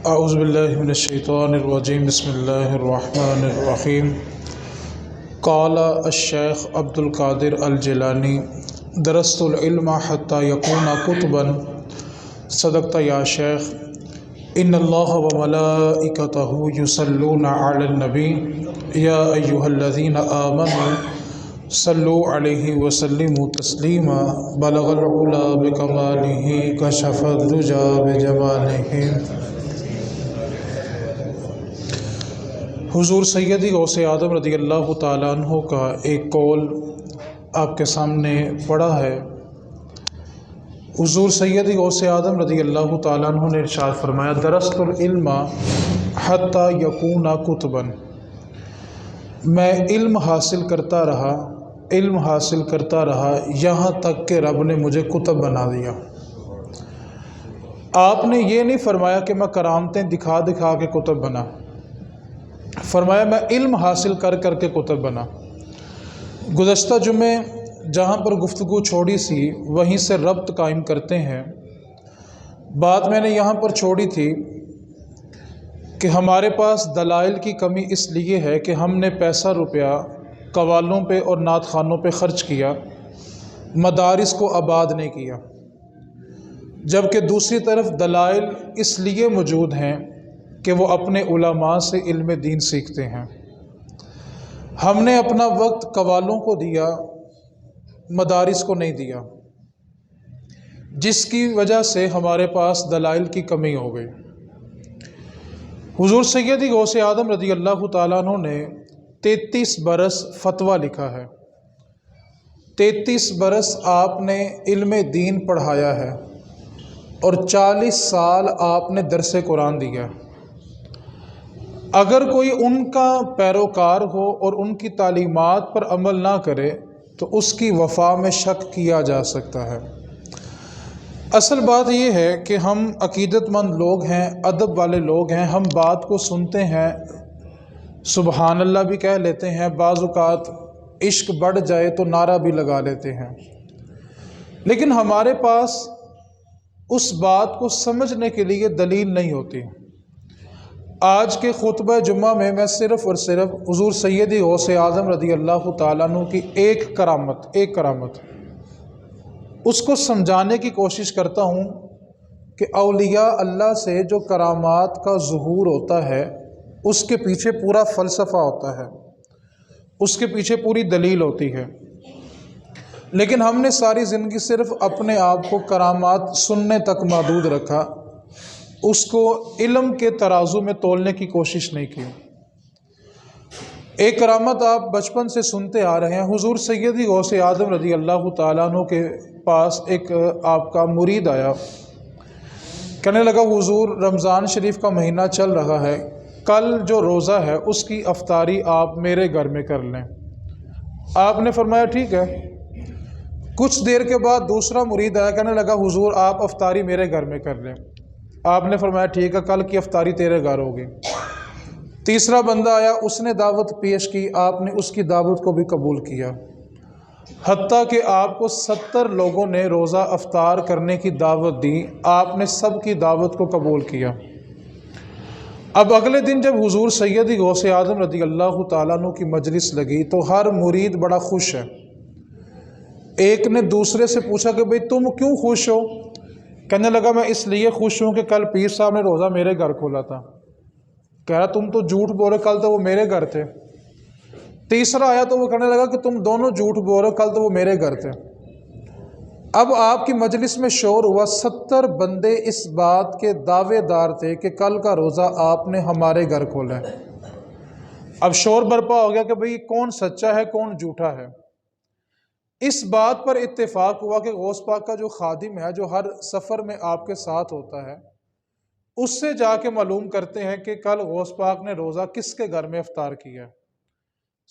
اعوذ باللہ من الشیطان الرجیم بسم اللہ الرحمن الرحیم قال الشیخ عبد القادر الجیلانی درست العلم حتی یکون کتبا صدقت یا شیخ ان اللہ وملائکتہ یصلون علی النبی یا ایہا الذین آمنوا صلوا علیہ وسلموا تسلیما بلغ العلا بکمالہ کشف الدجی بجمالہ۔ حضور سیدی غوث اعظم رضی اللہ تعالیٰ عنہ کا ایک قول آپ کے سامنے پڑھا ہے۔ حضور سیدی غوث اعظم رضی اللہ تعالیٰ عنہ نے ارشاد فرمایا درست العلم حتی یکون کتبا، میں علم حاصل کرتا رہا یہاں تک کہ رب نے مجھے کتب بنا دیا۔ آپ نے یہ نہیں فرمایا کہ میں کرامتیں دکھا دکھا کے کتب بنا، فرمایا میں علم حاصل کر کر کے کتب بنا۔ گزشتہ جمعے جہاں پر گفتگو چھوڑی سی وہیں سے ربط قائم کرتے ہیں۔ بات میں نے یہاں پر چھوڑی تھی کہ ہمارے پاس دلائل کی کمی اس لیے ہے کہ ہم نے پیسہ روپیہ قوالوں پہ اور نعت خوانوں پہ خرچ کیا، مدارس کو آباد نہیں کیا، جبکہ دوسری طرف دلائل اس لیے موجود ہیں کہ وہ اپنے علماء سے علم دین سیکھتے ہیں۔ ہم نے اپنا وقت قوالوں کو دیا، مدارس کو نہیں دیا، جس کی وجہ سے ہمارے پاس دلائل کی کمی ہو گئی۔ حضور سیدی غوث اعظم رضی اللہ تعالیٰ عنہ نے 33 برس فتویٰ لکھا ہے، 33 برس آپ نے علم دین پڑھایا ہے اور 40 سال آپ نے درس قرآن دیا۔ اگر کوئی ان کا پیروکار ہو اور ان کی تعلیمات پر عمل نہ کرے تو اس کی وفا میں شک کیا جا سکتا ہے۔ اصل بات یہ ہے کہ ہم عقیدت مند لوگ ہیں، ادب والے لوگ ہیں، ہم بات کو سنتے ہیں، سبحان اللہ بھی کہہ لیتے ہیں، بعض اوقات عشق بڑھ جائے تو نعرہ بھی لگا لیتے ہیں، لیکن ہمارے پاس اس بات کو سمجھنے کے لیے دلیل نہیں ہوتی۔ آج کے خطبہ جمعہ میں میں صرف اور صرف حضور سیدی غوث اعظم رضی اللہ تعالیٰ عنہ کی ایک کرامت اس کو سمجھانے کی کوشش کرتا ہوں کہ اولیاء اللہ سے جو کرامات کا ظہور ہوتا ہے اس کے پیچھے پورا فلسفہ ہوتا ہے، اس کے پیچھے پوری دلیل ہوتی ہے، لیکن ہم نے ساری زندگی صرف اپنے آپ کو کرامات سننے تک محدود رکھا، اس کو علم کے ترازو میں تولنے کی کوشش نہیں کی۔ ایک کرامت آپ بچپن سے سنتے آ رہے ہیں، حضور سیدی غوث اعظم رضی اللہ تعالیٰ عنہ کے پاس ایک آپ کا مرید آیا، کہنے لگا حضور رمضان شریف کا مہینہ چل رہا ہے، کل جو روزہ ہے اس کی افطاری آپ میرے گھر میں کر لیں۔ آپ نے فرمایا ٹھیک ہے۔ کچھ دیر کے بعد دوسرا مرید آیا، کہنے لگا حضور آپ افطاری میرے گھر میں کر لیں۔ آپ نے فرمایا ٹھیک ہے، کل کی افطاری تیرے گھر ہوگی۔ تیسرا بندہ آیا، اس نے دعوت پیش کی، آپ نے اس کی دعوت کو بھی قبول کیا، حتیٰ کہ آپ کو 70 لوگوں نے روزہ افطار کرنے کی دعوت دی، آپ نے سب کی دعوت کو قبول کیا۔ اب اگلے دن جب حضور سیدی غوث اعظم رضی اللہ تعالیٰ عنہ کی مجلس لگی تو ہر مرید بڑا خوش ہے۔ ایک نے دوسرے سے پوچھا کہ بھئی تم کیوں خوش ہو؟ کہنے لگا میں اس لیے خوش ہوں کہ کل پیر صاحب نے روزہ میرے گھر کھولا تھا۔ کہہ رہا تم تو جھوٹ بول رہے، کل تو وہ میرے گھر تھے۔ تیسرا آیا تو وہ کہنے لگا کہ تم دونوں جھوٹ بول رہے، کل تو وہ میرے گھر تھے۔ اب آپ کی مجلس میں شور ہوا، 70 بندے اس بات کے دعوے دار تھے کہ کل کا روزہ آپ نے ہمارے گھر کھولا ہے۔ اب شور برپا ہو گیا کہ بھئی کون سچا ہے کون جھوٹا ہے۔ اس بات پر اتفاق ہوا کہ غوث پاک کا جو خادم ہے، جو ہر سفر میں آپ کے ساتھ ہوتا ہے، اس سے جا کے معلوم کرتے ہیں کہ کل غوث پاک نے روزہ کس کے گھر میں افطار کیا۔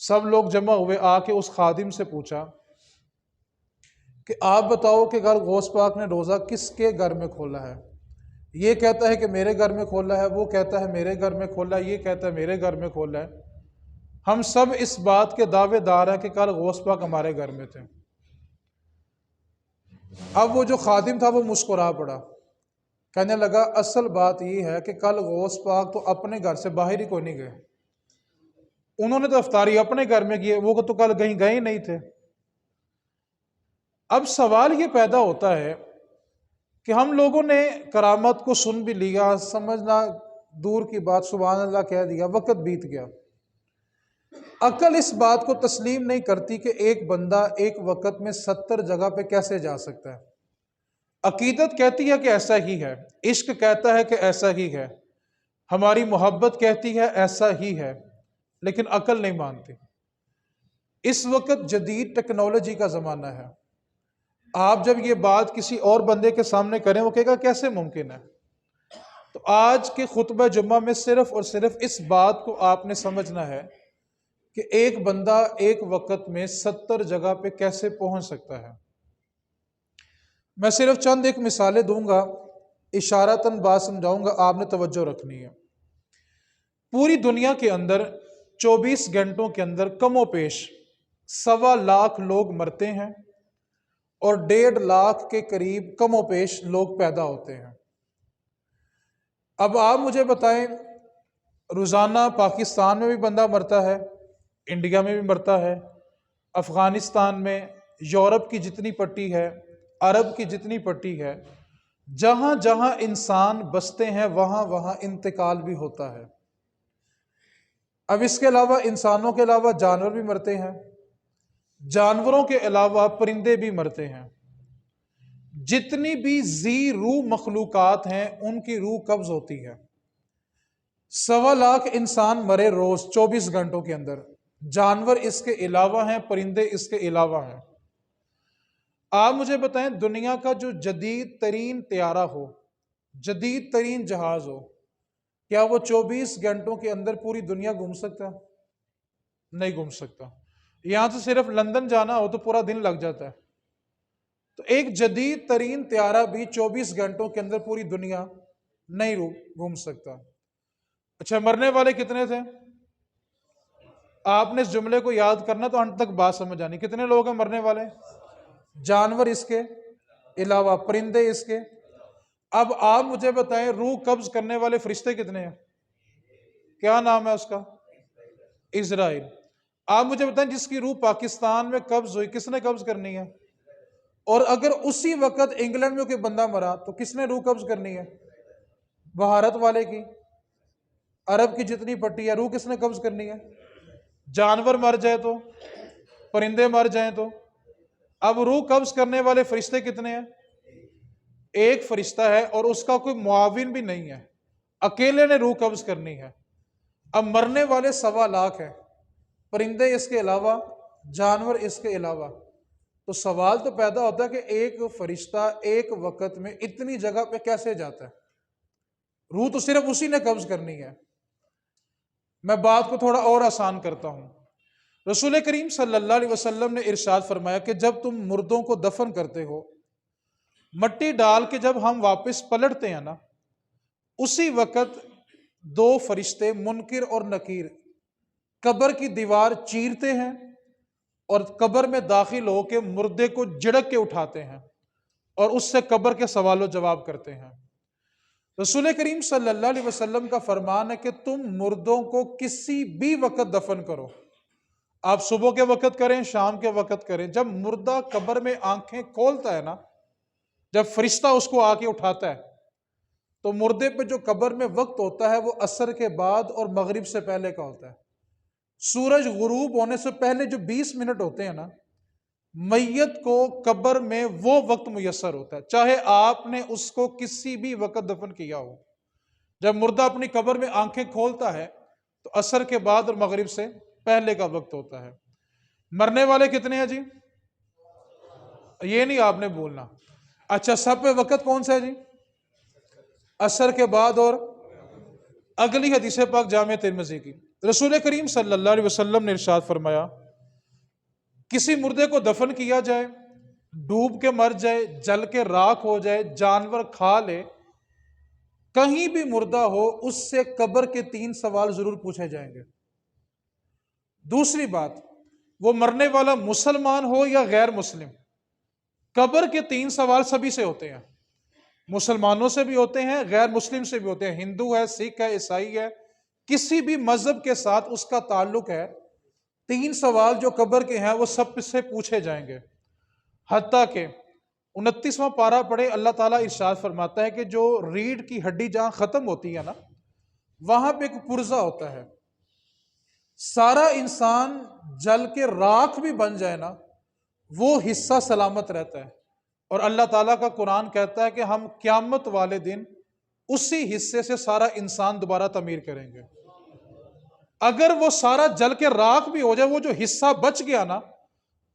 سب لوگ جمع ہوئے، آ کے اس خادم سے پوچھا کہ آپ بتاؤ کہ کل غوث پاک نے روزہ کس کے گھر میں کھولا ہے؟ یہ کہتا ہے کہ میرے گھر میں کھولا ہے، وہ کہتا ہے میرے گھر میں کھولا ہے، یہ کہتا ہے میرے گھر میں کھولا ہے۔ ہم سب اس بات کے دعوے دار ہیں کہ کل غوث پاک ہمارے گھر میں تھے۔ اب وہ جو خادم تھا وہ مسکرا پڑا، کہنے لگا اصل بات یہ ہے کہ کل غوث پاک تو اپنے گھر سے باہر ہی کوئی نہیں گئے، انہوں نے تو افطاری اپنے گھر میں کی، وہ تو کل کہیں گئے ہی نہیں تھے۔ اب سوال یہ پیدا ہوتا ہے کہ ہم لوگوں نے کرامت کو سن بھی لیا، سمجھنا دور کی بات، سبحان اللہ کہہ دیا، وقت بیت گیا۔ عقل اس بات کو تسلیم نہیں کرتی کہ ایک بندہ ایک وقت میں 70 جگہ پہ کیسے جا سکتا ہے۔ عقیدت کہتی ہے کہ ایسا ہی ہے، عشق کہتا ہے کہ ایسا ہی ہے، ہماری محبت کہتی ہے ایسا ہی ہے، لیکن عقل نہیں مانتی۔ اس وقت جدید ٹیکنالوجی کا زمانہ ہے، آپ جب یہ بات کسی اور بندے کے سامنے کریں وہ کہے گا کیسے ممکن ہے؟ تو آج کے خطبہ جمعہ میں صرف اور صرف اس بات کو آپ نے سمجھنا ہے کہ ایک بندہ ایک وقت میں 70 جگہ پہ کیسے پہنچ سکتا ہے۔ میں صرف چند ایک مثالیں دوں گا، اشارتاً بات سمجھاؤں گا، آپ نے توجہ رکھنی ہے۔ پوری دنیا کے اندر 24 گھنٹوں کے اندر کم و بیش 1.25 لوگ مرتے ہیں اور 1.5 لاکھ کے قریب کم و بیش لوگ پیدا ہوتے ہیں۔ اب آپ مجھے بتائیں، روزانہ پاکستان میں بھی بندہ مرتا ہے، انڈیا میں بھی مرتا ہے، افغانستان میں، یورپ کی جتنی پٹی ہے، عرب کی جتنی پٹی ہے، جہاں جہاں انسان بستے ہیں وہاں وہاں انتقال بھی ہوتا ہے۔ اب اس کے علاوہ انسانوں کے علاوہ جانور بھی مرتے ہیں، جانوروں کے علاوہ پرندے بھی مرتے ہیں۔ جتنی بھی ذی روح مخلوقات ہیں ان کی روح قبض ہوتی ہے۔ 1.25 انسان مرے روز 24 گھنٹوں کے اندر، جانور اس کے علاوہ ہیں، پرندے اس کے علاوہ ہیں۔ آپ مجھے بتائیں، دنیا کا جو جدید ترین طیارہ ہو، جدید ترین جہاز ہو، کیا وہ 24 گھنٹوں کے اندر پوری دنیا گھوم سکتا؟ نہیں گھوم سکتا۔ یہاں سے صرف لندن جانا ہو تو پورا دن لگ جاتا ہے۔ تو ایک جدید ترین طیارہ بھی 24 گھنٹوں کے اندر پوری دنیا نہیں گھوم سکتا۔ اچھا، مرنے والے کتنے تھے؟ آپ نے اس جملے کو یاد کرنا تو انت تک بات سمجھ آنی۔ کتنے لوگ ہیں مرنے والے؟ جانور اس کے علاوہ، پرندے اس کے۔ اب آپ مجھے بتائیں، روح قبض کرنے والے فرشتے کتنے ہیں؟ کیا نام ہے اس کا؟ اسرائیل۔ آپ مجھے بتائیں، جس کی روح پاکستان میں قبض ہوئی، کس نے قبض کرنی ہے؟ اور اگر اسی وقت انگلینڈ میں کوئی بندہ مرا تو کس نے روح قبض کرنی ہے؟ بھارت والے کی۔ عرب کی جتنی پٹی ہے، روح کس نے قبض کرنی ہے؟ جانور مر جائے تو، پرندے مر جائیں تو۔ اب روح قبض کرنے والے فرشتے کتنے ہیں؟ ایک فرشتہ ہے اور اس کا کوئی معاون بھی نہیں ہے، اکیلے نے روح قبض کرنی ہے۔ اب مرنے والے 1.25 ہیں، پرندے اس کے علاوہ، جانور اس کے علاوہ۔ تو سوال تو پیدا ہوتا ہے کہ ایک فرشتہ ایک وقت میں اتنی جگہ پہ کیسے جاتا ہے؟ روح تو صرف اسی نے قبض کرنی ہے۔ میں بات کو تھوڑا اور آسان کرتا ہوں۔ رسول کریم صلی اللہ علیہ وسلم نے ارشاد فرمایا کہ جب تم مردوں کو دفن کرتے ہو، مٹی ڈال کے جب ہم واپس پلٹتے ہیں نا، اسی وقت 2 فرشتے منکر اور نکیر قبر کی دیوار چیرتے ہیں اور قبر میں داخل ہو کے مردے کو جھڑک کے اٹھاتے ہیں اور اس سے قبر کے سوال و جواب کرتے ہیں۔ رسول کریم صلی اللہ علیہ وسلم کا فرمان ہے کہ تم مردوں کو کسی بھی وقت دفن کرو، آپ صبح کے وقت کریں، شام کے وقت کریں، جب مردہ قبر میں آنکھیں کھولتا ہے نا، جب فرشتہ اس کو آ کے اٹھاتا ہے، تو مردے پہ جو قبر میں وقت ہوتا ہے وہ عصر کے بعد اور مغرب سے پہلے کا ہوتا ہے۔ سورج غروب ہونے سے پہلے جو 20 منٹ ہوتے ہیں نا، میت کو قبر میں وہ وقت میسر ہوتا ہے، چاہے آپ نے اس کو کسی بھی وقت دفن کیا ہو۔ جب مردہ اپنی قبر میں آنکھیں کھولتا ہے تو عصر کے بعد اور مغرب سے پہلے کا وقت ہوتا ہے۔ مرنے والے کتنے ہیں جی؟ یہ نہیں آپ نے بولنا۔ اچھا، سب پہ وقت کون سا ہے جی؟ عصر کے بعد اور اگلی حدیث پاک جامع ترمذی کی، رسول کریم صلی اللہ علیہ وسلم نے ارشاد فرمایا، کسی مردے کو دفن کیا جائے، ڈوب کے مر جائے، جل کے راکھ ہو جائے، جانور کھا لے، کہیں بھی مردہ ہو، اس سے قبر کے 3 سوال ضرور پوچھے جائیں گے۔ دوسری بات، وہ مرنے والا مسلمان ہو یا غیر مسلم، قبر کے 3 سوال سبھی سے ہوتے ہیں۔ مسلمانوں سے بھی ہوتے ہیں، غیر مسلم سے بھی ہوتے ہیں، ہندو ہے، سکھ ہے، عیسائی ہے، کسی بھی مذہب کے ساتھ اس کا تعلق ہے، 3 سوال جو قبر کے ہیں وہ سب سے پوچھے جائیں گے۔ حتیٰ کہ 29واں پارہ پڑھے، اللہ تعالیٰ ارشاد فرماتا ہے کہ جو ریڑھ کی ہڈی جہاں ختم ہوتی ہے نا، وہاں پہ ایک پرزہ ہوتا ہے، سارا انسان جل کے راکھ بھی بن جائے نا، وہ حصہ سلامت رہتا ہے۔ اور اللہ تعالیٰ کا قرآن کہتا ہے کہ ہم قیامت والے دن اسی حصے سے سارا انسان دوبارہ تعمیر کریں گے۔ اگر وہ سارا جل کے راکھ بھی ہو جائے، وہ جو حصہ بچ گیا نا،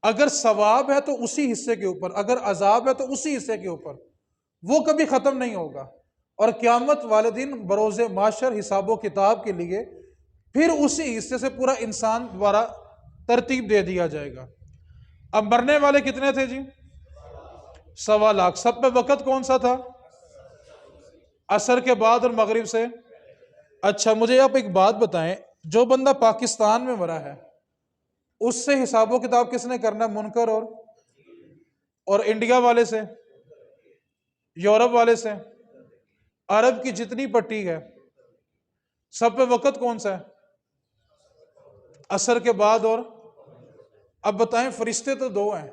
اگر ثواب ہے تو اسی حصے کے اوپر، اگر عذاب ہے تو اسی حصے کے اوپر، وہ کبھی ختم نہیں ہوگا۔ اور قیامت والے دن بروز محشر حساب و کتاب کے لیے پھر اسی حصے سے پورا انسان دوبارہ ترتیب دے دیا جائے گا۔ اب مرنے والے کتنے تھے جی؟ 1.25 لاکھ۔ سب پہ وقت کون سا تھا؟ عصر کے بعد اور مغرب سے۔ اچھا مجھے آپ ایک بات بتائیں، جو بندہ پاکستان میں مرا ہے اس سے حساب و کتاب کس نے کرنا؟ منکر اور انڈیا والے سے، یورپ والے سے، عرب کی جتنی پٹی ہے، سب پہ وقت کون سا ہے؟ عصر کے بعد اور۔ اب بتائیں فرشتے تو 2 ہیں،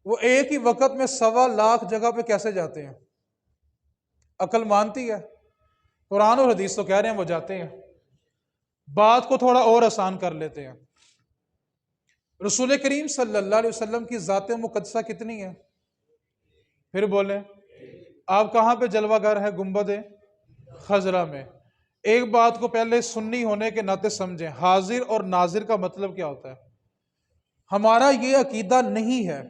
وہ ایک ہی وقت میں 1.25 لاکھ جگہ پہ کیسے جاتے ہیں؟ عقل مانتی ہے؟ قرآن اور حدیث تو کہہ رہے ہیں وہ جاتے ہیں۔ بات کو تھوڑا اور آسان کر لیتے ہیں، رسول کریم صلی اللہ علیہ وسلم کی ذات مقدسہ کتنی ہے؟ پھر بولیں، آپ کہاں پہ جلوہ گر ہے؟ گنبد خضرا میں۔ ایک بات کو پہلے سنی ہونے کے ناطے سمجھیں، حاضر اور ناظر کا مطلب کیا ہوتا ہے؟ ہمارا یہ عقیدہ نہیں ہے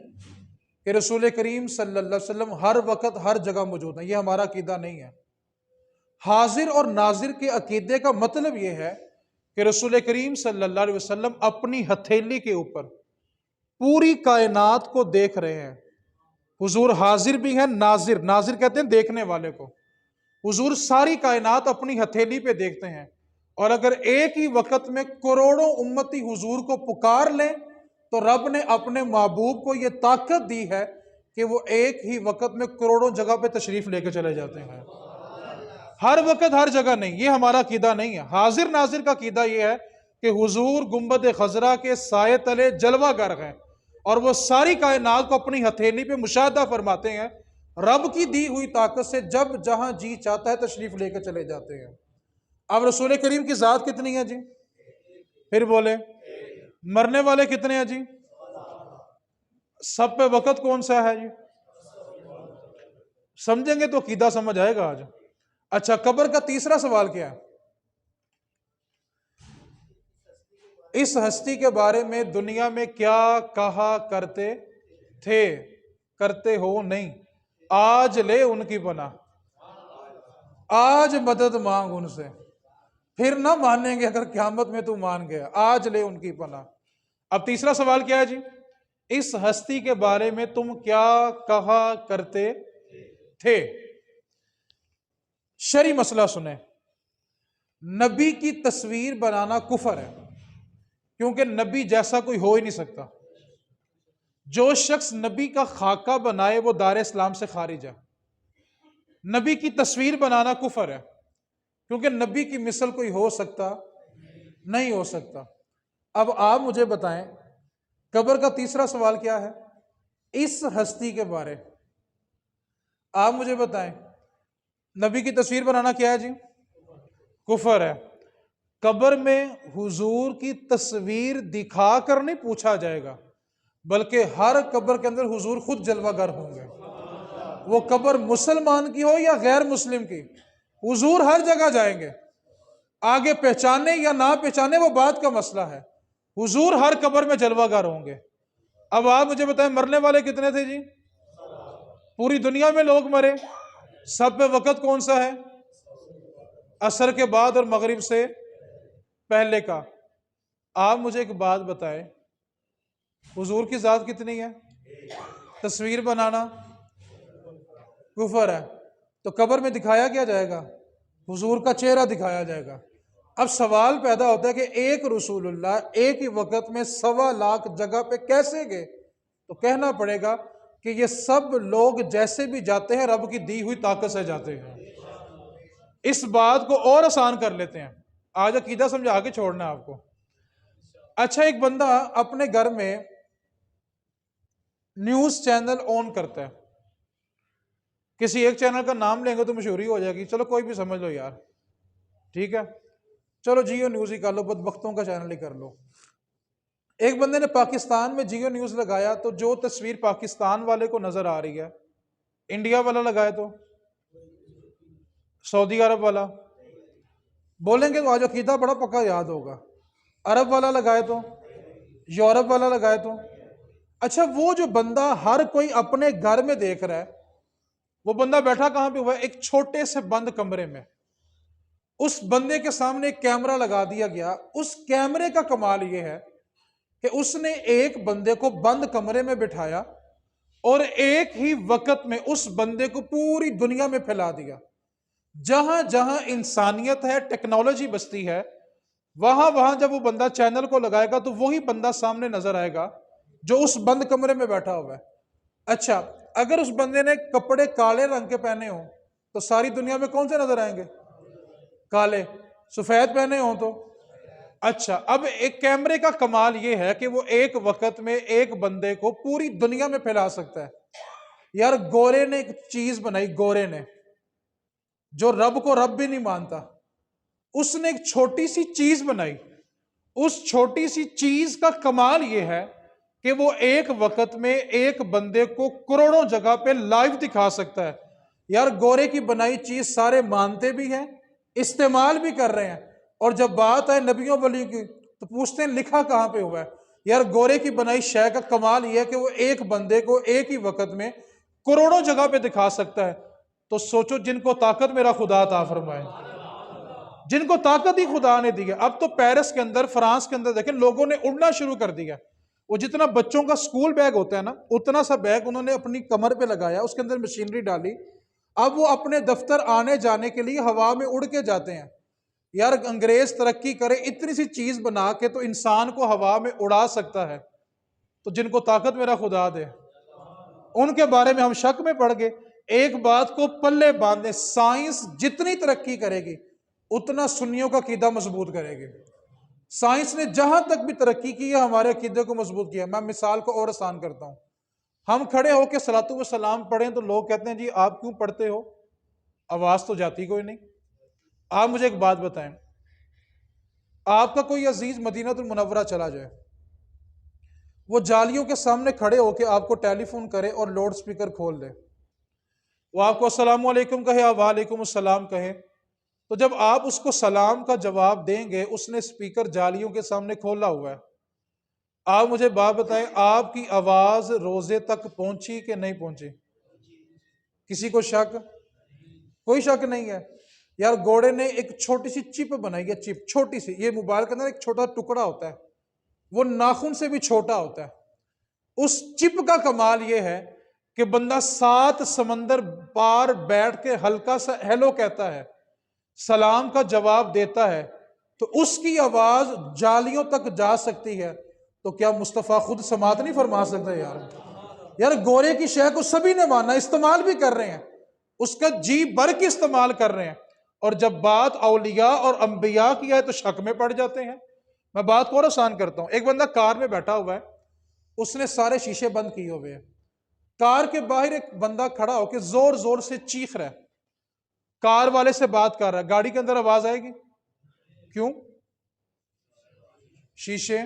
کہ رسول کریم صلی اللہ علیہ وسلم ہر وقت ہر جگہ موجود ہیں، یہ ہمارا عقیدہ نہیں ہے۔ حاضر اور ناظر کے عقیدے کا مطلب یہ ہے کہ رسول کریم صلی اللہ علیہ وسلم اپنی ہتھیلی کے اوپر پوری کائنات کو دیکھ رہے ہیں۔ حضور حاضر بھی ہیں، ناظر کہتے ہیں دیکھنے والے کو۔ حضور ساری کائنات اپنی ہتھیلی پہ دیکھتے ہیں، اور اگر ایک ہی وقت میں کروڑوں امتی حضور کو پکار لیں تو رب نے اپنے محبوب کو یہ طاقت دی ہے کہ وہ ایک ہی وقت میں کروڑوں جگہ پہ تشریف لے کے چلے جاتے ہیں۔ ہر وقت ہر جگہ نہیں، یہ ہمارا عقیدہ نہیں ہے۔ حاضر ناظر کا عقیدہ یہ ہے کہ حضور گنبد خضرا کے سائے تلے جلوہ گر ہیں، اور وہ ساری کائنات کو اپنی ہتھیلی پہ مشاہدہ فرماتے ہیں، رب کی دی ہوئی طاقت سے جب جہاں جی چاہتا ہے تشریف لے کے چلے جاتے ہیں۔ اب رسول کریم کی ذات کتنی ہے جی؟ پھر بولے، مرنے والے کتنے ہیں جی؟ سب پہ وقت کون سا ہے جی؟ سمجھیں گے تو عقیدہ سمجھ آئے گا آج۔ اچھا قبر کا تیسرا سوال کیا ہے؟ اس ہستی کے بارے میں دنیا میں کیا کہا کرتے تھے، کرتے ہو نہیں؟ آج لے ان کی پناہ، آج مدد مانگ ان سے، پھر نہ مانیں گے اگر قیامت میں تو مان گیا۔ آج لے ان کی پناہ۔ اب تیسرا سوال کیا ہے جی؟ اس ہستی کے بارے میں تم کیا کہا کرتے تھے؟ شرعی مسئلہ سنیں، نبی کی تصویر بنانا کفر ہے، کیونکہ نبی جیسا کوئی ہو ہی نہیں سکتا۔ جو شخص نبی کا خاکہ بنائے وہ دار اسلام سے خارج ہے۔ نبی کی تصویر بنانا کفر ہے، کیونکہ نبی کی مثل کوئی ہو سکتا نہیں ہو سکتا۔ اب آپ مجھے بتائیں قبر کا تیسرا سوال کیا ہے؟ اس ہستی کے بارے آپ مجھے بتائیں، نبی کی تصویر بنانا کیا ہے جی؟ کفر ہے۔ قبر میں حضور کی تصویر دکھا کر نہیں پوچھا جائے گا، بلکہ ہر قبر کے اندر حضور خود جلوہ گر ہوں گے، وہ قبر مسلمان کی ہو یا غیر مسلم کی، حضور ہر جگہ جائیں گے۔ آگے پہچانے یا نہ پہچانے وہ بات کا مسئلہ ہے، حضور ہر قبر میں جلوہ گر ہوں گے۔ اب آپ مجھے بتائیں مرنے والے کتنے تھے جی؟ پوری دنیا میں لوگ مرے، سب پہ وقت کون سا ہے؟ عصر کے بعد اور مغرب سے پہلے کا۔ آپ مجھے ایک بات بتائیں، حضور کی ذات کتنی ہے؟ تصویر بنانا کفر ہے، تو قبر میں دکھایا کیا جائے گا؟ حضور کا چہرہ دکھایا جائے گا۔ اب سوال پیدا ہوتا ہے کہ ایک رسول اللہ ایک ہی وقت میں 1.25 لاکھ جگہ پہ کیسے گئے؟ تو کہنا پڑے گا کہ یہ سب لوگ جیسے بھی جاتے ہیں رب کی دی ہوئی طاقت سے جاتے ہیں. اس بات کو اور آسان کر لیتے ہیں. آج عقیدہ سمجھا کے چھوڑنا ہے آپ کو. اچھا، ایک بندہ اپنے گھر میں نیوز چینل آن کرتا ہے. کسی ایک چینل کا نام لیں گے تو مشہوری ہو جائے گی، چلو کوئی بھی سمجھ لو یار، ٹھیک ہے، چلو جیو نیوز ہی کر لو، بدبختوں کا چینل ہی کر لو. ایک بندے نے پاکستان میں جیو نیوز لگایا تو جو تصویر پاکستان والے کو نظر آ رہی ہے، انڈیا والا لگائے تو سعودی عرب والا بولیں گے تو آج عقیدہ بڑا پکا یاد ہوگا. عرب والا لگائے تو یورپ والا لگائے تو. اچھا، وہ جو بندہ ہر کوئی اپنے گھر میں دیکھ رہا ہے، وہ بندہ بیٹھا کہاں پہ ہوا ہے؟ ایک چھوٹے سے بند کمرے میں. اس بندے کے سامنے ایک کیمرہ لگا دیا گیا. اس کیمرے کا کمال یہ ہے کہ اس نے ایک بندے کو بند کمرے میں بٹھایا اور ایک ہی وقت میں اس بندے کو پوری دنیا میں پھیلا دیا. جہاں جہاں انسانیت ہے، ٹیکنالوجی بستی ہے، وہاں وہاں جب وہ بندہ چینل کو لگائے گا تو وہی بندہ سامنے نظر آئے گا جو اس بند کمرے میں بیٹھا ہوا ہے. اچھا، اگر اس بندے نے کپڑے کالے رنگ کے پہنے ہوں تو ساری دنیا میں کون سے نظر آئیں گے؟ کالے. سفید پہنے ہوں تو اچھا. اب ایک کیمرے کا کمال یہ ہے کہ وہ ایک وقت میں ایک بندے کو پوری دنیا میں پھیلا سکتا ہے. یار گورے نے ایک چیز بنائی، گورے نے، جو رب کو رب بھی نہیں مانتا، اس نے ایک چھوٹی سی چیز بنائی. اس چھوٹی سی چیز کا کمال یہ ہے کہ وہ ایک وقت میں ایک بندے کو کروڑوں جگہ پہ لائیو دکھا سکتا ہے. یار گورے کی بنائی چیز سارے مانتے بھی ہیں، استعمال بھی کر رہے ہیں، اور جب بات ہے نبیوں ولی کی تو پوچھتے ہیں لکھا کہاں پہ ہوا ہے. یار گورے کی بنائی شے کا کمال یہ ہے کہ وہ ایک بندے کو ایک ہی وقت میں کروڑوں جگہ پہ دکھا سکتا ہے. تو سوچو جن کو طاقت میرا خدا عطا فرمائے، جن کو طاقت ہی خدا نے دی ہے. اب تو پیرس کے اندر، فرانس کے اندر دیکھیں لوگوں نے اڑنا شروع کر دیا. وہ جتنا بچوں کا سکول بیگ ہوتا ہے نا، اتنا سا بیگ انہوں نے اپنی کمر پہ لگایا، اس کے اندر مشینری ڈالی. اب وہ اپنے دفتر آنے جانے کے لیے ہوا میں اڑ کے جاتے ہیں. یار انگریز ترقی کرے، اتنی سی چیز بنا کے تو انسان کو ہوا میں اڑا سکتا ہے. تو جن کو طاقت میرا خدا دے، ان کے بارے میں ہم شک میں پڑ گئے. ایک بات کو پلے باندھیں، سائنس جتنی ترقی کرے گی اتنا سنیوں کا عقیدہ مضبوط کرے گی. سائنس نے جہاں تک بھی ترقی کی ہے ہمارے عقیدے کو مضبوط کیا. میں مثال کو اور آسان کرتا ہوں. ہم کھڑے ہو کے صلاۃ و سلام پڑھیں تو لوگ کہتے ہیں جی آپ کیوں پڑھتے ہو؟ آواز تو جاتی کوئی نہیں. آپ مجھے ایک بات بتائیں، آپ کا کوئی عزیز مدینہ المنورہ چلا جائے، وہ جالیوں کے سامنے کھڑے ہو کے آپ کو ٹیلی فون کرے اور لوڈ سپیکر کھول دے، وہ آپ کو السلام علیکم کہے، آپ وعلیکم السلام کہے، تو جب آپ اس کو سلام کا جواب دیں گے، اس نے سپیکر جالیوں کے سامنے کھولا ہوا ہے. آپ مجھے بات بتائیں، آپ کی آواز روزے تک پہنچی کہ نہیں پہنچی؟ کسی کو شک؟ کوئی شک نہیں ہے. یار گھوڑے نے ایک چھوٹی سی چپ بنائی ہے، چپ چھوٹی سی، یہ موبائل کے اندر ایک چھوٹا ٹکڑا ہوتا ہے، وہ ناخن سے بھی چھوٹا ہوتا ہے. اس چپ کا کمال یہ ہے کہ بندہ 7 سمندر پار بیٹھ کے ہلکا سا ہیلو کہتا ہے، سلام کا جواب دیتا ہے، تو اس کی آواز جالیوں تک جا سکتی ہے. تو کیا مصطفیٰ خود سماعت نہیں فرما سکتا؟ یار گورے کی شے کو سبھی نے مانا، استعمال بھی کر رہے ہیں، اس کا جی بھر کے استعمال کر رہے ہیں. اور جب بات اولیاء اور انبیاء کی ہے تو شک میں پڑ جاتے ہیں. میں بات کو اور آسان کرتا ہوں. ایک بندہ کار میں بیٹھا ہوا ہے، اس نے سارے شیشے بند کیے ہوئے ہیں. کار کے باہر ایک بندہ کھڑا ہو کے زور زور سے چیخ رہا ہے، کار والے سے بات کر رہا ہے. گاڑی کے اندر آواز آئے گی؟ کیوں؟ شیشے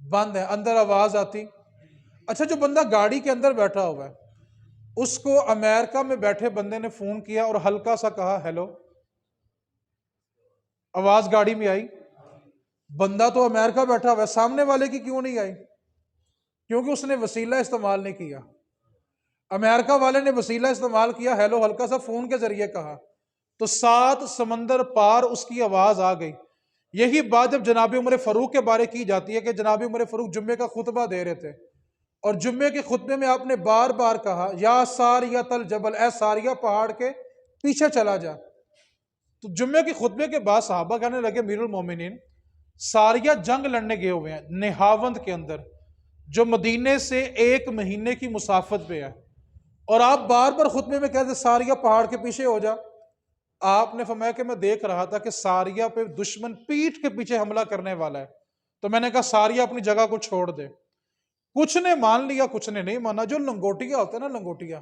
بند ہے، اندر آواز آتی. اچھا، جو بندہ گاڑی کے اندر بیٹھا ہوا ہے، اس کو امریکہ میں بیٹھے بندے نے فون کیا اور ہلکا سا کہا ہیلو، آواز گاڑی میں آئی. بندہ تو امریکہ بیٹھا ہوا ہے، سامنے والے کی کیوں نہیں آئی؟ کیونکہ اس نے وسیلہ استعمال نہیں کیا. امریکہ والے نے وسیلہ استعمال کیا، ہیلو ہلکا سا فون کے ذریعے کہا، تو 7 سمندر پار اس کی آواز آ گئی. یہی بات جب جناب عمر فاروق کے بارے کی جاتی ہے کہ جناب عمر فاروق جمعے کا خطبہ دے رہے تھے، اور جمعے کے خطبے میں آپ نے بار بار کہا یا ساریۃ الجبل، اے ساریہ پہاڑ کے پیچھے چلا جا. تو جمعے کے خطبے کے بعد صحابہ کہنے لگے امیر المومنین، ساریہ جنگ لڑنے گئے ہوئے ہیں نہاوند کے اندر، جو مدینے سے 1 مہینے کی مسافت پہ ہے، اور آپ بار بار خطبے میں کہتے ساریہ پہاڑ کے پیچھے ہو جا. آپ نے فرمایا کہ میں دیکھ رہا تھا کہ ساریہ پہ دشمن پیٹھ کے پیچھے حملہ کرنے والا ہے، تو میں نے کہا ساریہ اپنی جگہ کو چھوڑ دے. کچھ نے مان لیا، کچھ نے نہیں مانا. جو لنگوٹیا ہوتا ہے نا، لنگوٹیا،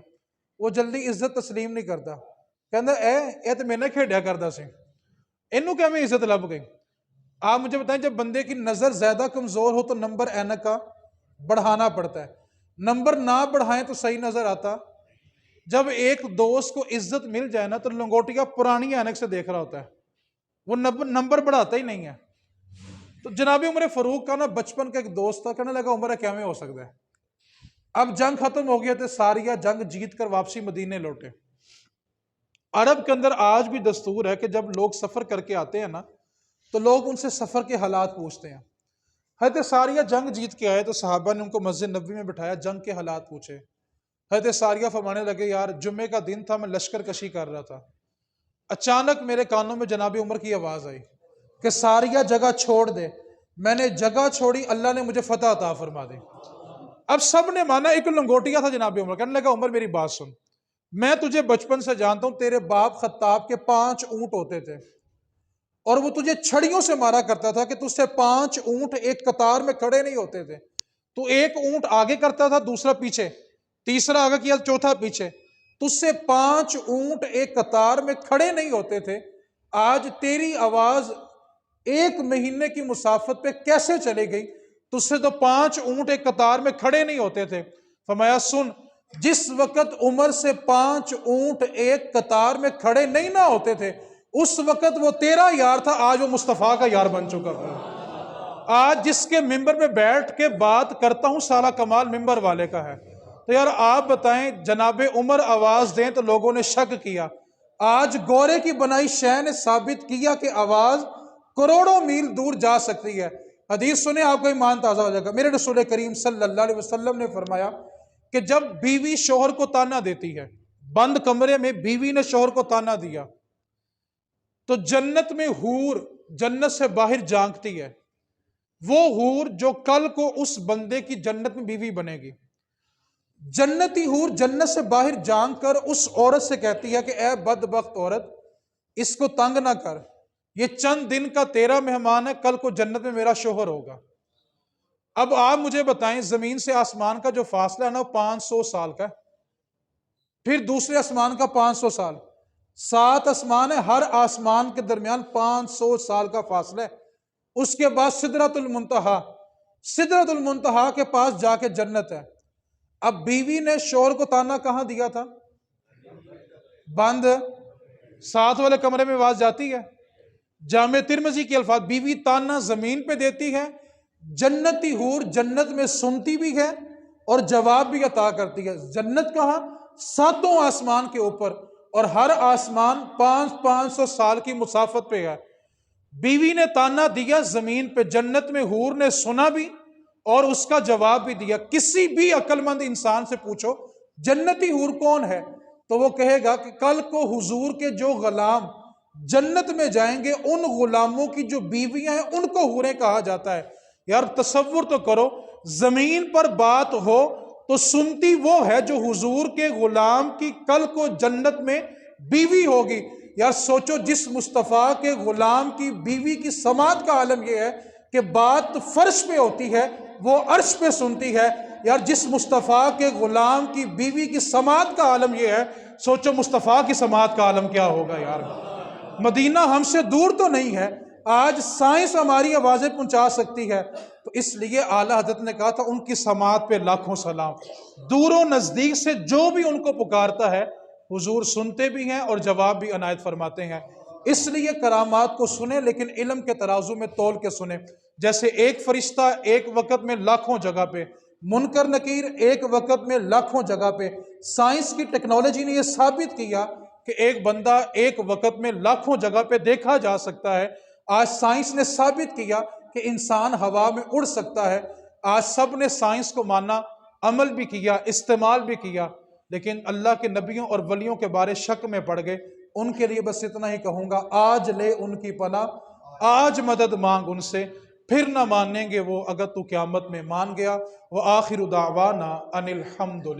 وہ جلدی عزت تسلیم نہیں کرتا. کہندا اے تو میں نے کھیڈیا کردا سی، اینوں کہ میں عزت لب گئی. آپ مجھے بتائیں، جب بندے کی نظر زیادہ کمزور ہو تو نمبر اینک کا بڑھانا پڑتا ہے. نمبر نہ بڑھائیں تو صحیح نظر آتا. جب ایک دوست کو عزت مل جائے نا تو لنگوٹیا پرانی اینک سے دیکھ رہا ہوتا ہے، وہ نمبر بڑھاتا ہی نہیں ہے. تو جناب عمر فاروق کا نا بچپن کا ایک دوست تھا، کہنے لگا عمر کیا میں ہو سکتا ہے. اب جنگ ختم ہو گیا تھے، ساریہ جنگ جیت کر واپسی مدینے لوٹے. عرب کے اندر آج بھی دستور ہے کہ جب لوگ سفر کر کے آتے ہیں نا تو لوگ ان سے سفر کے حالات پوچھتے ہیں. حضرت ساریہ جنگ جیت کے آئے تو صحابہ نے ان کو مسجد نبوی میں بٹھایا، جنگ کے حالات پوچھے. حضرت ساریہ فرمانے لگے یار جمعے کا دن تھا، میں لشکر کشی کر رہا تھا، اچانک میرے کانوں میں جناب عمر کی آواز آئی کہ ساریہ جگہ چھوڑ دے. میں نے جگہ چھوڑی، اللہ نے مجھے فتح عطا فرما دی. اب سب نے مانا. ایک لنگوٹیا تھا جناب عمر، کہنے لگا عمر میری بات سن، میں تجھے بچپن سے جانتا ہوں، تیرے باپ خطاب کے 5 اونٹ ہوتے تھے اور وہ تجھے چھڑیوں سے مارا کرتا تھا کہ تجھ سے 5 اونٹ ایک قطار میں کھڑے نہیں ہوتے تھے. تو ایک اونٹ آگے کرتا تھا، دوسرا پیچھے، تیسرا آگے کیا، چوتھا پیچھے. تجھ سے 5 اونٹ ایک قطار میں کھڑے نہیں ہوتے تھے. آج تیری آواز 1 مہینے کی مسافت پہ کیسے چلے گئی؟ تجھ سے تو 5 اونٹ ایک قطار میں کھڑے نہیں ہوتے تھے. فرمایا سن، جس وقت عمر سے 5 اونٹ ایک قطار میں کھڑے نہیں نہ ہوتے تھے، اس وقت وہ تیرا یار تھا، آج وہ مصطفیٰ کا یار بن چکا ہے. آج جس کے ممبر میں بیٹھ کے بات کرتا ہوں سارا کمال ممبر والے کا ہے. تو یار آپ بتائیں، جناب عمر آواز دیں تو لوگوں نے شک کیا. آج گورے کی بنائی شے نے ثابت کیا کہ آواز کروڑوں میل دور جا سکتی ہے. حدیث سنیں آپ کو ایمان تازہ ہو جائے گا. میرے رسول کریم صلی اللہ علیہ وسلم نے فرمایا کہ جب بیوی شوہر کو تانا دیتی ہے، بند کمرے میں بیوی نے شوہر کو تانا دیا، تو جنت میں حور جنت سے باہر جانکتی ہے. وہ حور جو کل کو اس بندے کی جنت میں بیوی بنے گی، جنتی حور جنت سے باہر جانک کر اس عورت سے کہتی ہے کہ اے بدبخت عورت، اس کو تنگ نہ کر، یہ چند دن کا تیرا مہمان ہے، کل کو جنت میں میرا شوہر ہوگا. اب آپ مجھے بتائیں، زمین سے آسمان کا جو فاصلہ ہے نا، 500 سال کا ہے. پھر دوسرے آسمان کا 500 سال، 7 آسمان ہے، ہر آسمان کے درمیان 500 سال کا فاصلہ ہے. اس کے بعد سدرۃ المنتہا، سدرۃ المنتہا کے پاس جا کے جنت ہے. اب بیوی نے شوہر کو تانا کہاں دیا تھا؟ بند. ساتھ والے کمرے میں آواز جاتی ہے. جامع ترمذی کے الفاظ، بیوی تانا زمین پہ دیتی ہے، جنتی حور جنت میں سنتی بھی ہے اور جواب بھی عطا کرتی ہے. جنت کہاں؟ 7 آسمان کے اوپر، اور ہر آسمان 500 سال کی مسافت پہ ہے. بیوی نے تانا دیا زمین پہ، جنت میں حور نے سنا بھی اور اس کا جواب بھی دیا. کسی بھی عقل مند انسان سے پوچھو جنتی حور کون ہے، تو وہ کہے گا کہ کل کو حضور کے جو غلام جنت میں جائیں گے، ان غلاموں کی جو بیویاں ہیں ان کو حوریں کہا جاتا ہے. یار تصور تو کرو، زمین پر بات ہو تو سنتی وہ ہے جو حضور کے غلام کی کل کو جنت میں بیوی ہوگی. یار سوچو، جس مصطفیٰ کے غلام کی بیوی کی سماعت کا عالم یہ ہے کہ بات فرش پہ ہوتی ہے، وہ عرش پہ سنتی ہے. یار جس مصطفیٰ کے غلام کی بیوی کی سماعت کا عالم یہ ہے، سوچو مصطفیٰ کی سماعت کا عالم کیا ہوگا. یار مدینہ ہم سے دور تو نہیں ہے، آج سائنس ہماری آوازیں پہنچا سکتی ہے. تو اس لیے اعلیٰ حضرت نے کہا تھا ان کی سماعت پہ لاکھوں سلام. دور و نزدیک سے جو بھی ان کو پکارتا ہے حضور سنتے بھی ہیں اور جواب بھی عنایت فرماتے ہیں. اس لیے کرامات کو سنیں، لیکن علم کے ترازو میں تول کے سنیں. جیسے ایک فرشتہ ایک وقت میں لاکھوں جگہ پہ، منکر نکیر ایک وقت میں لاکھوں جگہ پہ. سائنس کی ٹیکنالوجی نے یہ ثابت کیا کہ ایک بندہ ایک وقت میں لاکھوں جگہ پہ دیکھا جا سکتا ہے. آج سائنس نے ثابت کیا کہ انسان ہوا میں اڑ سکتا ہے. آج سب نے سائنس کو مانا، عمل بھی کیا، استعمال بھی کیا، لیکن اللہ کے نبیوں اور ولیوں کے بارے شک میں پڑ گئے. ان کے لیے بس اتنا ہی کہوں گا، آج لے ان کی پناہ، آج مدد مانگ ان سے، پھر نہ مانیں گے وہ اگر تو قیامت میں مان گیا۔ وآخر دعوانا ان الحمد للہ۔